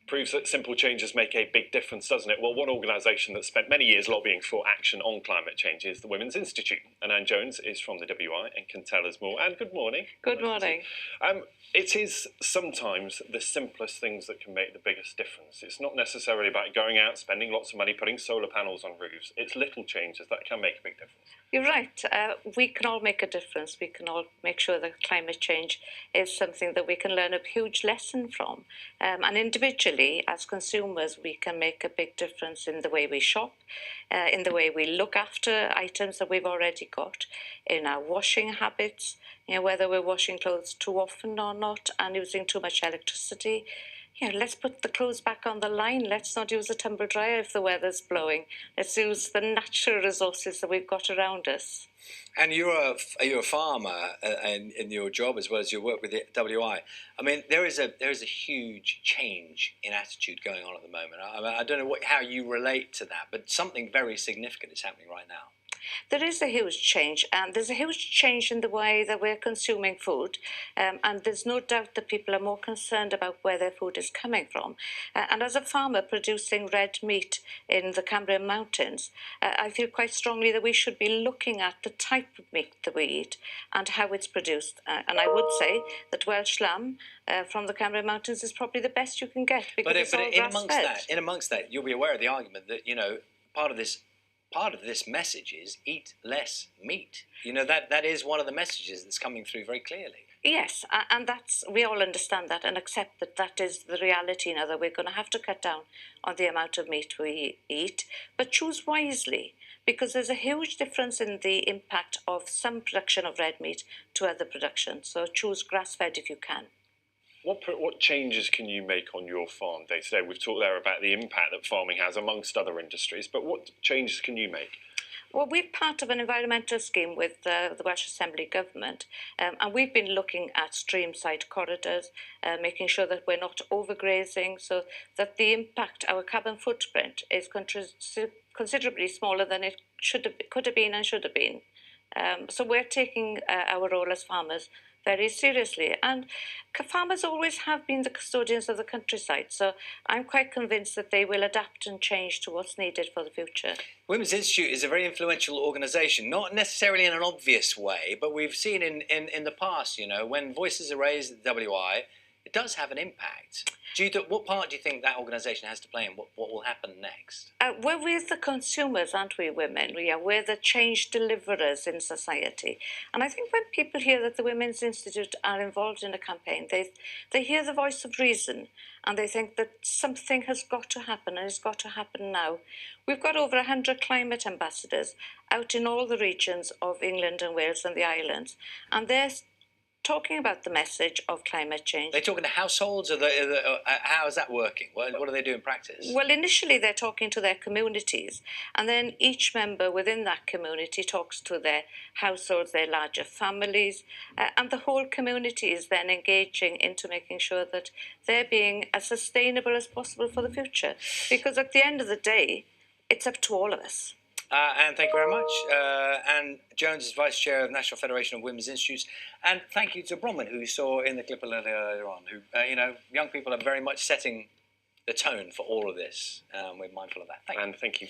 Proves that simple changes make a big difference, doesn't it? Well, one organisation that spent many years lobbying for action on climate change is the Women's Institute. And Anne Jones is from the WI and can tell us more. Anne, good morning. Good morning. It is sometimes the simplest things that can make the biggest difference. It's not necessarily about going out, spending lots of money, putting solar panels on roofs. It's little changes that can make a big difference. You're right. We can all make a difference. We can all make sure that climate change is something that we can learn a huge lesson from. And individually, as consumers, we can make a big difference in the way we shop, in the way we look after items that we've already got, in our washing habits, whether we're washing clothes too often or not and using too much electricity. Let's put the clothes back on the line. Let's not use a tumble dryer if the weather's blowing. Let's use the natural resources that we've got around us. And you're a farmer in your job as well as your work with the WI. I mean, there is a huge change in attitude going on at the moment. I don't know how you relate to that, but something very significant is happening right now. There is a huge change, and there's a huge change in the way that we're consuming food, and there's no doubt that people are more concerned about where their food is coming from. And as a farmer producing red meat in the Cambrian Mountains, I feel quite strongly that we should be looking at the type of meat that we eat and how it's produced. And I would say that Welsh lamb from the Cambrian Mountains is probably the best you can get because it's all grass-fed. In amongst that, you'll be aware of the argument that part of this message is eat less meat. That is one of the messages that's coming through very clearly. Yes, and we all understand that and accept that is the reality now, that we're going to have to cut down on the amount of meat we eat, but choose wisely, because there's a huge difference in the impact of some production of red meat to other production. So choose grass-fed if you can. What changes can you make on your farm day to day? We've talked there about the impact that farming has amongst other industries, but what changes can you make? Well, we're part of an environmental scheme with the Welsh Assembly Government, and we've been looking at stream-side corridors, making sure that we're not overgrazing, so that the impact, our carbon footprint, is considerably smaller than it could have been and should have been. So we're taking our role as farmers very seriously, and farmers always have been the custodians of the countryside, so I'm quite convinced that they will adapt and change to what's needed for the future. Women's Institute is a very influential organisation, not necessarily in an obvious way, but we've seen in the past, when voices are raised at the WI, it does have an impact. What part do you think that organisation has to play in what will happen next? We're the consumers, aren't we, women? We're the change deliverers in society. And I think when people hear that the Women's Institute are involved in a campaign, they hear the voice of reason and they think that something has got to happen, and it's got to happen now. We've got over 100 climate ambassadors out in all the regions of England and Wales and the islands, and they're talking about the message of climate change. They're talking to households, or how is that working? What do they do in practice? Well, initially they're talking to their communities, and then each member within that community talks to their households, their larger families, and the whole community is then engaging into making sure that they're being as sustainable as possible for the future. Because at the end of the day, it's up to all of us. And thank you very much. Anne Jones is Vice Chair of National Federation of Women's Institutes. And thank you to Bronwyn, who you saw in the clip earlier on, who, young people are very much setting the tone for all of this. We're mindful of that. Thank you.